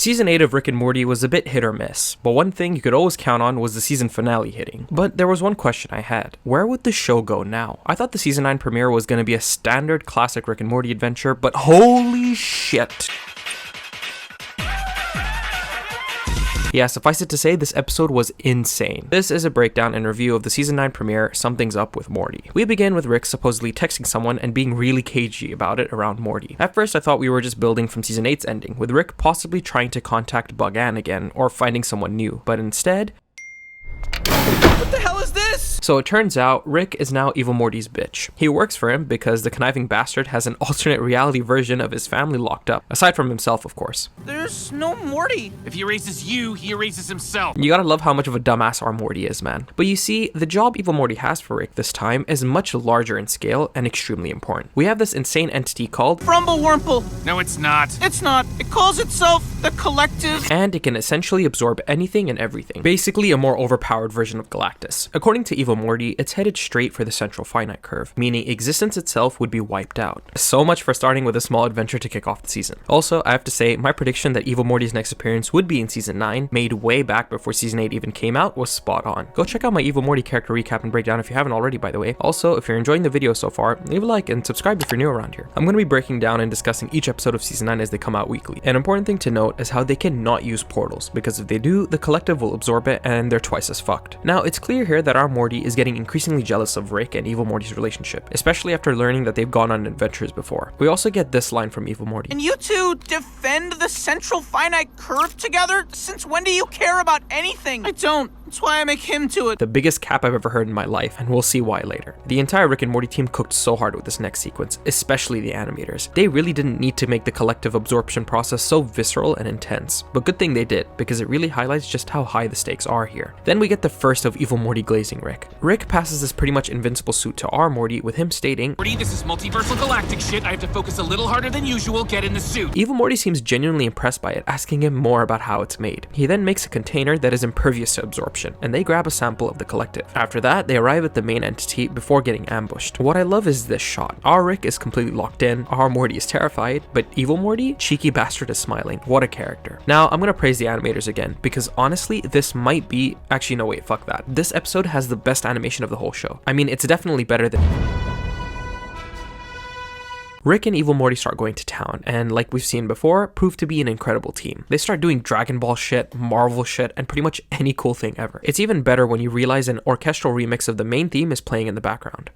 Season 8 of Rick and Morty was a bit hit or miss, but one thing you could always count on was the season finale hitting. But there was one question I had. Where would the show go now? I thought the season 9 premiere was going to be a standard classic Rick and Morty adventure, but holy shit. Yeah, suffice it to say, this episode was insane. This is a breakdown and review of the season 9 premiere, Something's Up with Morty. We begin with Rick supposedly texting someone and being really cagey about it around Morty. At first, I thought we were just building from season 8's ending, with Rick possibly trying to contact Bug Ann again, or finding someone new, but instead... What the hell is this? So it turns out, Rick is now Evil Morty's bitch. He works for him because the conniving bastard has an alternate reality version of his family locked up, aside from himself, of course. There's no Morty. If he erases you, he erases himself. You gotta love how much of a dumbass our Morty is, man. But you see, the job Evil Morty has for Rick this time is much larger in scale and extremely important. We have this insane entity called Frumble-Wurmple. No, it's not. It's not. It calls itself the Collective. And it can essentially absorb anything and everything. Basically a more overpowered version of Galactus. According to Evil Morty, it's headed straight for the central finite curve, meaning existence itself would be wiped out. So much for starting with a small adventure to kick off the season. Also, I have to say, my prediction that Evil Morty's next appearance would be in season 9, made way back before season 8 even came out, was spot on. Go check out my Evil Morty character recap and breakdown if you haven't already, by the way. Also, if you're enjoying the video so far, leave a like and subscribe if you're new around here. I'm going to be breaking down and discussing each episode of season 9 as they come out weekly. An important thing to note is how they cannot use portals, because if they do, the collective will absorb it and they're twice as fucked. Now, it's clear here that our Morty is getting increasingly jealous of Rick and Evil Morty's relationship, especially after learning that they've gone on adventures before. We also get this line from Evil Morty. And you two defend the central finite curve together? Since when do you care about anything? I don't. That's why I make him do it. The biggest cap I've ever heard in my life, and we'll see why later. The entire Rick and Morty team cooked so hard with this next sequence, especially the animators. They really didn't need to make the collective absorption process so visceral and intense, but good thing they did, because it really highlights just how high the stakes are here. Then we get the first of Evil Morty glazing Rick. Rick passes this pretty much invincible suit to our Morty, with him stating, Morty, this is multiversal galactic shit. I have to focus a little harder than usual. Get in the suit. Evil Morty seems genuinely impressed by it, asking him more about how it's made. He then makes a container that is impervious to absorption, and they grab a sample of the collective. After that, they arrive at the main entity before getting ambushed. What I love is this shot. Our Rick is completely locked in, our Morty is terrified, but Evil Morty, cheeky bastard, is smiling. What a character. Now, I'm gonna praise the animators again, because honestly, this might be... Actually, no, wait, fuck that. This episode has the best animation of the whole show. I mean, it's definitely better than... Rick and Evil Morty start going to town, and like we've seen before, prove to be an incredible team. They start doing Dragon Ball shit, Marvel shit, and pretty much any cool thing ever. It's even better when you realize an orchestral remix of the main theme is playing in the background.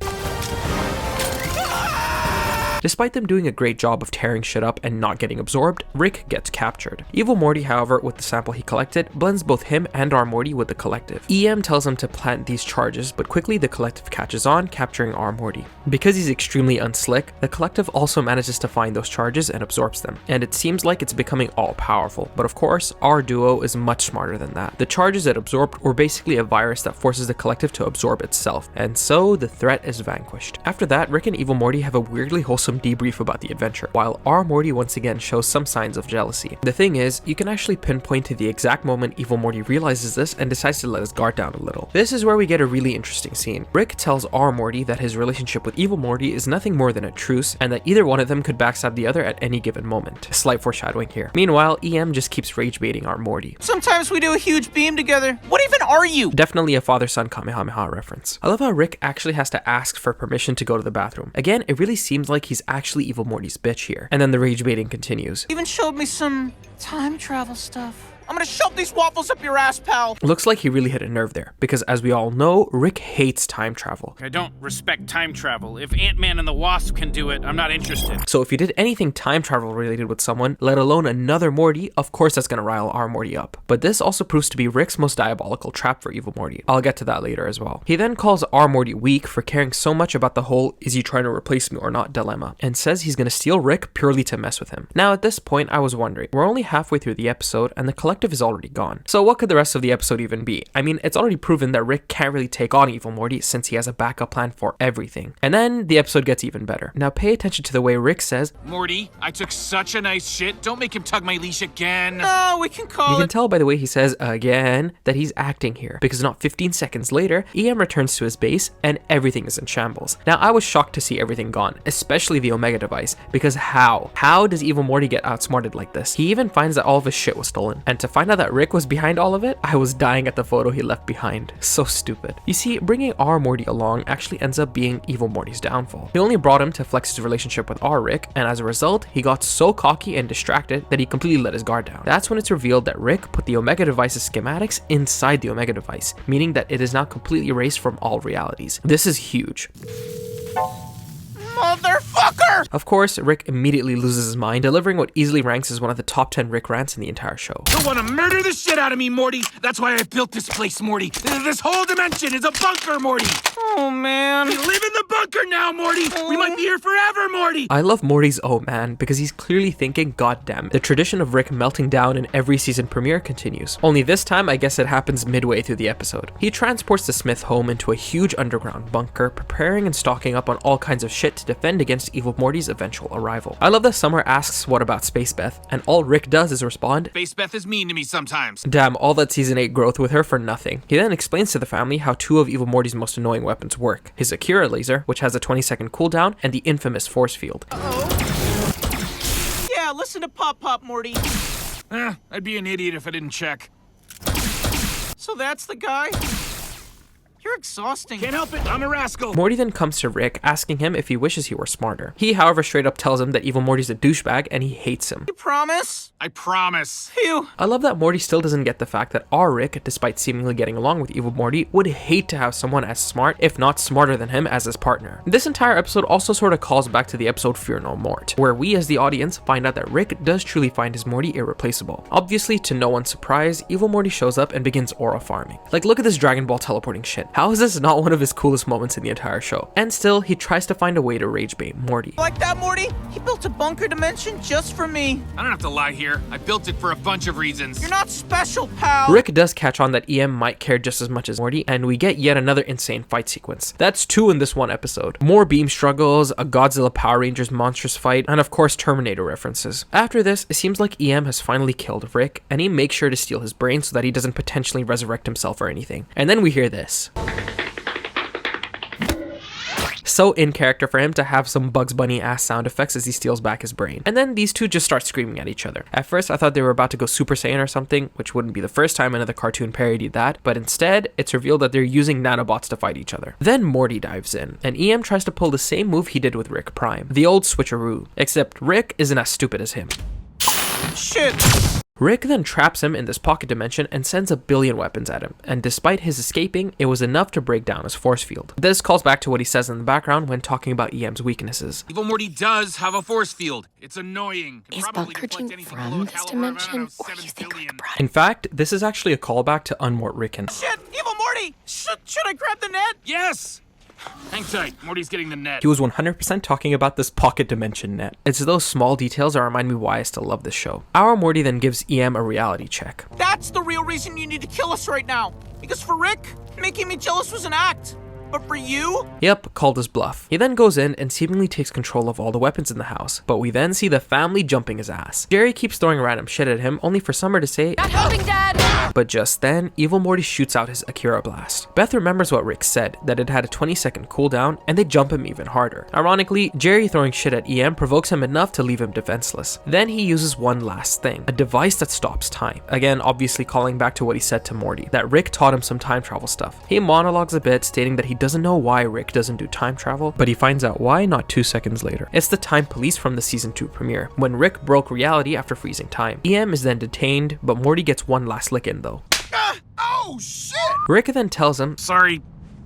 Despite them doing a great job of tearing shit up and not getting absorbed, Rick gets captured. Evil Morty, however, with the sample he collected, blends both him and our Morty with the collective. EM tells him to plant these charges, but quickly the collective catches on, capturing our Morty. Because he's extremely unslick, the collective also manages to find those charges and absorbs them, and it seems like it's becoming all-powerful, but of course, our duo is much smarter than that. The charges it absorbed were basically a virus that forces the collective to absorb itself, and so the threat is vanquished. After that, Rick and Evil Morty have a weirdly wholesome debrief about the adventure, while our Morty once again shows some signs of jealousy. The thing is, you can actually pinpoint to the exact moment Evil Morty realizes this and decides to let his guard down a little. This is where we get a really interesting scene. Rick tells our Morty that his relationship with Evil Morty is nothing more than a truce, and that either one of them could backstab the other at any given moment. Slight foreshadowing here. Meanwhile, EM just keeps rage baiting our Morty. Sometimes we do a huge beam together. What even are you? Definitely a father-son Kamehameha reference. I love how Rick actually has to ask for permission to go to the bathroom. Again, it really seems like he's actually Evil Morty's bitch here. And then the rage baiting continues. Even showed me some time travel stuff. I'm gonna shove these waffles up your ass, pal. Looks like he really hit a nerve there, because as we all know, Rick hates time travel. I don't respect time travel. If Ant-Man and the Wasp can do it, I'm not interested. So if you did anything time travel related with someone, let alone another Morty, of course that's gonna rile our Morty up. But this also proves to be Rick's most diabolical trap for Evil Morty. I'll get to that later as well. He then calls our Morty weak for caring so much about the whole "is he trying to replace me or not" dilemma, and says he's gonna steal Rick purely to mess with him. Now at this point I was wondering, we're only halfway through the episode and the collective collective is already gone. So what could the rest of the episode even be? I mean, it's already proven that Rick can't really take on Evil Morty since he has a backup plan for everything. And then the episode gets even better. Now pay attention to the way Rick says, Morty, I took such a nice shit. Don't make him tug my leash again. No, we can call you it. can tell by the way he says again that he's acting here, because not 15 seconds later, EM returns to his base and everything is in shambles. Now I was shocked to see everything gone, especially the Omega device, because how does Evil Morty get outsmarted like this? He even finds that all of his shit was stolen, and to find out that Rick was behind all of it, I was dying at the photo he left behind. So stupid. You see, bringing our Morty along actually ends up being Evil Morty's downfall. He only brought him to flex his relationship with our Rick, and as a result, he got so cocky and distracted that he completely let his guard down. That's when it's revealed that Rick put the Omega device's schematics inside the Omega device, meaning that it is now completely erased from all realities. This is huge. Motherfucker! Of course, Rick immediately loses his mind, delivering what easily ranks as one of the top 10 Rick rants in the entire show. You want to murder the shit out of me, Morty? That's why I built this place, Morty. This whole dimension is a bunker, Morty. Oh, man. We live in the bunker now, Morty. We might be here forever, Morty. I love Morty's oh man because he's clearly thinking, god damn it. The tradition of Rick melting down in every season premiere continues. Only this time, I guess it happens midway through the episode. He transports the Smith home into a huge underground bunker, preparing and stocking up on all kinds of shit to defend against Evil Morty's eventual arrival. I love that Summer asks what about Space Beth, and all Rick does is respond, Space Beth is mean to me sometimes. damn, all that season 8 growth with her for nothing. He then explains to the family how two of Evil Morty's most annoying weapons work. His Akira laser, which has a 20-second cooldown, and the infamous force field. Yeah, listen to Pop Pop, Morty. I'd be an idiot if I didn't check. So that's the guy? You're exhausting. Can't help it, I'm a rascal. Morty then comes to Rick, asking him if he wishes he were smarter. He, however, straight up tells him that Evil Morty's a douchebag and he hates him. You promise? I promise. Phew. I love that Morty still doesn't get the fact that our Rick, despite seemingly getting along with Evil Morty, would hate to have someone as smart, if not smarter than him, as his partner. This entire episode also sort of calls back to the episode Fear No Mort, where we as the audience find out that Rick does truly find his Morty irreplaceable. Obviously, to no one's surprise, Evil Morty shows up and begins aura farming. Like, look at this Dragon Ball teleporting shit. How is this not one of his coolest moments in the entire show? And still, he tries to find a way to rage bait Morty. Like that, Morty? He built a bunker dimension just for me. I don't have to lie here. I built it for a bunch of reasons. You're not special, pal. Rick does catch on that EM might care just as much as Morty, and we get yet another insane fight sequence. That's 2 in this one episode. More beam struggles, a Godzilla Power Rangers monstrous fight, and of course Terminator references. After this, it seems like EM has finally killed Rick, and he makes sure to steal his brain so that he doesn't potentially resurrect himself or anything. And then we hear this. So in character for him to have some Bugs Bunny ass sound effects as he steals back his brain. And then these two just start screaming at each other. At first I thought they were about to go Super Saiyan or something, which wouldn't be the first time another cartoon parodied that, but instead it's revealed that they're using nanobots to fight each other. Then Morty dives in, and EM tries to pull the same move he did with Rick Prime, the old switcheroo, except Rick isn't as stupid as him. Shit. Rick then traps him in this pocket dimension and sends a billion weapons at him, and despite his escaping, it was enough to break down his force field. This calls back to what he says in the background when talking about EM's weaknesses. Evil Morty does have a force field. It's annoying. Is Bunker Gene from this dimension, or you think Rick brought In fact, this is actually a callback to Unmort Rickon. Shit, Evil Morty. Should I grab the net? Yes! Hang tight. Morty's getting the net. He was 100% talking about this pocket dimension net. It's those small details that remind me why I still love this show. Our Morty then gives EM a reality check. That's the real reason you need to kill us right now. Because for Rick, making me jealous was an act. But for you? Yep, called his bluff. He then goes in and seemingly takes control of all the weapons in the house, but we then see the family jumping his ass. Jerry keeps throwing random shit at him, only for Summer to say, Not helping, Dad! But just then, Evil Morty shoots out his Akira blast. Beth remembers what Rick said, that it had a 20-second cooldown, and they jump him even harder. Ironically, Jerry throwing shit at EM provokes him enough to leave him defenseless. Then he uses one last thing, a device that stops time. Again, obviously calling back to what he said to Morty, that Rick taught him some time travel stuff. He monologues a bit, stating that he doesn't know why Rick doesn't do time travel, but he finds out why not 2 seconds later. It's the time police from the season 2 premiere, when Rick broke reality after freezing time. EM is then detained, but Morty gets one last lick in though. Oh, shit! Rick then tells him, Sorry,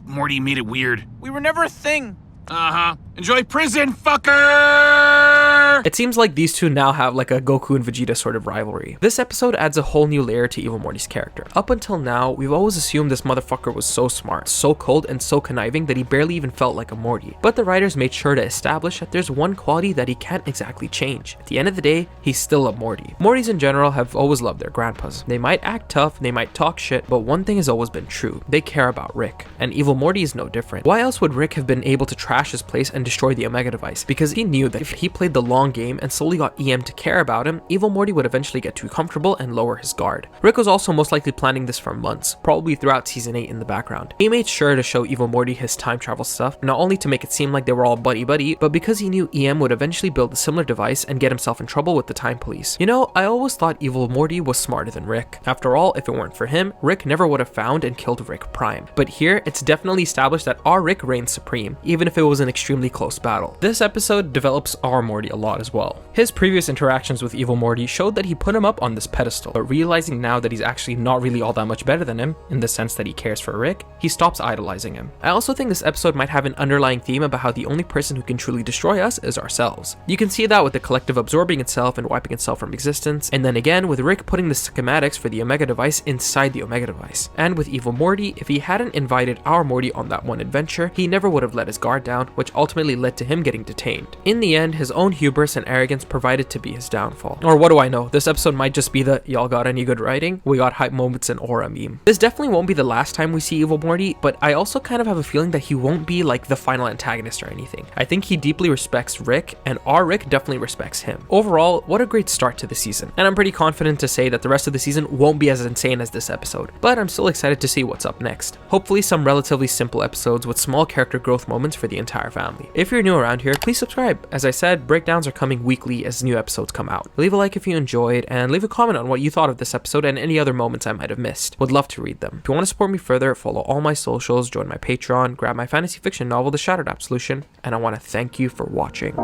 Morty made it weird. We were never a thing. Uh-huh. Enjoy prison, fucker! Later! It seems like these two now have like a Goku and Vegeta sort of rivalry. This episode adds a whole new layer to Evil Morty's character. Up until now, we've always assumed this motherfucker was so smart, so cold, and so conniving that he barely even felt like a Morty. But the writers made sure to establish that there's one quality that he can't exactly change. At the end of the day, he's still a Morty. Mortys in general have always loved their grandpas. They might act tough, they might talk shit, but one thing has always been true. They care about Rick. And Evil Morty is no different. Why else would Rick have been able to trash his place and destroy the Omega device? Because he knew that if he played the long game and slowly got EM to care about him, Evil Morty would eventually get too comfortable and lower his guard. Rick was also most likely planning this for months, probably throughout season 8 in the background. He made sure to show Evil Morty his time travel stuff, not only to make it seem like they were all buddy-buddy, but because he knew EM would eventually build a similar device and get himself in trouble with the time police. You know, I always thought Evil Morty was smarter than Rick. After all, if it weren't for him, Rick never would have found and killed Rick Prime. But here, it's definitely established that our Rick reigns supreme, even if it was an extremely close battle. This episode develops our Morty a lot as well. His previous interactions with Evil Morty showed that he put him up on this pedestal, but realizing now that he's actually not really all that much better than him, in the sense that he cares for Rick, he stops idolizing him. I also think this episode might have an underlying theme about how the only person who can truly destroy us is ourselves. You can see that with the collective absorbing itself and wiping itself from existence, and then again with Rick putting the schematics for the Omega device inside the Omega device. And with Evil Morty, if he hadn't invited our Morty on that one adventure, he never would have let his guard down, which ultimately led to him getting detained. In the end, his own hubris and arrogance provided to be his downfall. Or what do I know, this episode might just be the "y'all got any good writing? We got hype moments and aura" meme. This definitely won't be the last time we see Evil Morty, but I also kind of have a feeling that he won't be like the final antagonist or anything. I think he deeply respects Rick, and our Rick definitely respects him. Overall, what a great start to the season, and I'm pretty confident to say that the rest of the season won't be as insane as this episode, but I'm still excited to see what's up next. Hopefully some relatively simple episodes with small character growth moments for the entire family. If you're new around here, please subscribe. As I said, breakdowns are coming weekly as new episodes come out. Leave a like if you enjoyed, and leave a comment on what you thought of this episode and any other moments I might have missed. Would love to read them. If you want to support me further, follow all my socials, join my Patreon, grab my fantasy fiction novel The Shattered Absolution, and I want to thank you for watching.